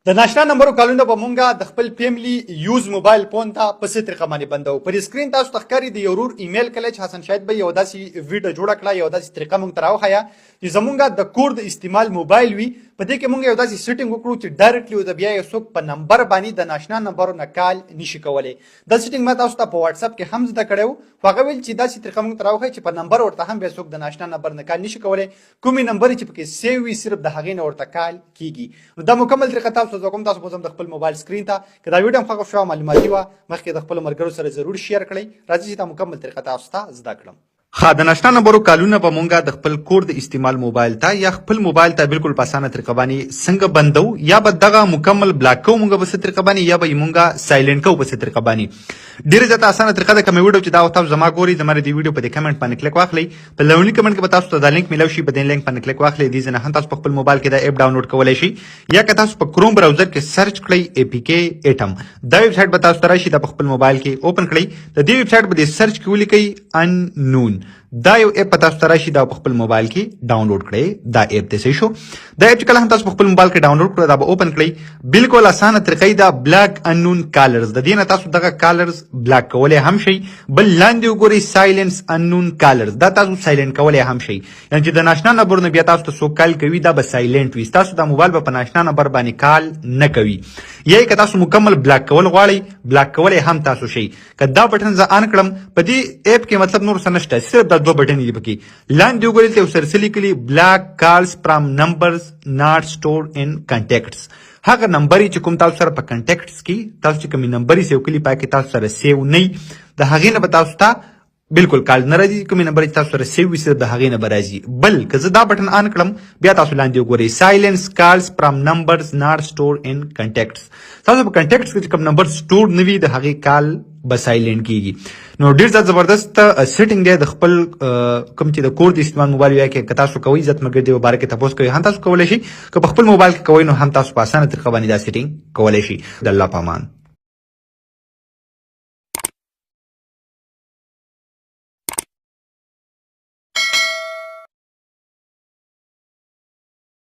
د ناشنا نمبرو کالونه به مونږه د خپل فیملی یوز موبایل فون ته په څه طریقه باندې بندو. پر اسکرین تاسو ته ښکاري د یو ورور ایمیل کله چې حسن شاهد به یو داسې ویډیو جوړه کړه، یو داسې طریقه مونږ ته راوښیه چې زمونږ د کور د استعمال موبایل وي. په دې کې مونږ یو داسې سیټینګ وکړو چې ډایرکټلی د بیا یو څوک په نمبر باندې د ناشنا نمبرو نه کال نشي کولی. دا سیټینګ ما تاسو ته په واتساپ کې هم زده کړی و، خو هغه ویل چې داسې طریقه مونږ ته راوښیي چې په نمبر ورته هم بیا څوک د ناشنا نمبر نه کال نشي کولی. کومې نمبر چې پکې سیو وي صرف د هغې نه ورته کال کیږي. نو دا مکمل طریقه تاسو ته زه کوم، تاسو به خپل موبایل سکرین ته که دا ویډیو هم خوښه شوه معلوماتي وه مخکې د خپلو ملګرو سره ضرور شیر کړئ. راځئ چې دا مکمل طریقه تاسو ته زده کړم. د ناشنا نمبرو کالونه به مونږه د خپل کور د استعمال موبایل ته یا خپل موبایل ته بالکل په اسانه طریقه باندې څنګه بندو، یا به دغه مکمل بلاک کوو مونږ په څه طریقه باندې، یا به یې مونږه سایلنټ کوو په څه طریقه باندې. ډېره زیاته اسانه طریقه ده. کومه ویډیو چې دا تاسو زما ګورئ زما د دې ویډیو په دې کمنټ باندې کلیک واخلئ. په لومړي کمنټ کې به تاسو ته دا لینک میلاو شي، په دې لینک باندې کلیک واخلئ. دې ځای نه هم تاسو په خپل موبایل کې دا اپ ډاونلوډ کولی شئ، یا که تاسو په کروم براوزر کې سرچ کړئ APK اټم، دا ویب سایټ به تاسو ته راشي. دا په خپل موبایل کې اوپن کړئ. د دې ویب سایټ په دې سرچ کې ولیکئ اننون، دا یو اپ په تاسو ته راشي، دا په خپل موبایل کې ډاونلوډ کړئ. دا اپ ته صحیح شو. دا اپ چې کله هم تاسو په خپل موبایل کې ډاونلوډ کړئ دا به اوپن کړئ. بالکل اسانه طریقه دا بلاک اننون کالرز، د دې نه تاسو دغه کالرز بلاک کولی هم شئ. بل لاندې وګورئ سایلنس اننون کالرز، دا تاسو سایلنټ کولی هم شئ. یعنې چې د ناشنا نمبر نه بیا تاسو ته څوک کال کوي دا به سایلنټ وي، تاسو دا موبایل به په ناشنا نمبر باندې کال نه کوي. یا که تاسو مکمل بلاک کول غواړئ بلاک کولی هم تاسو شئ. که دا بټن زه آن کړم په دې اپ کې مطلب نور څه نشته، صرف دا دوه بټن دي پکې. لاندې وګورئ یو سره څه لیکلي بلاک کالز فرام نمبرز ناٹ سټور ان کنټیکټس. هغه نمبر چې کوم تاسو سره په کنټیکټس کې تاسو چې کومې نمبر یې سیو کړي پکې تاسو سره سیو نه د هغې نه به تاسو ته بالکل کال نه راځي. کومې نمبر چې تاسو سره سیو وي صرف د هغې نه به راځي. بل که زه دا بټن آن کړم بیا تاسو لاندې وګورئ سایلنس کالز فرام نمبرز ناٹ سټور ان کنټیکټس. تاسو په کنټیکټس کې چې کوم نمبر سټور نه وي د هغې کال به سایلنټ کیږي. نو ډېر زیات زبردست سیټینګ دی د خپل کوم چې د کور د استعمال موبایل یا کې که تاسو کوئ عزت ملګري دې باره کې تپوس کوئ هم تاسو کولی شئ. که په خپل موبایل کې کوئ نو هم تاسو په اسانه طریقه باندې دا سیټینګ کولی شئ. د الله په امان.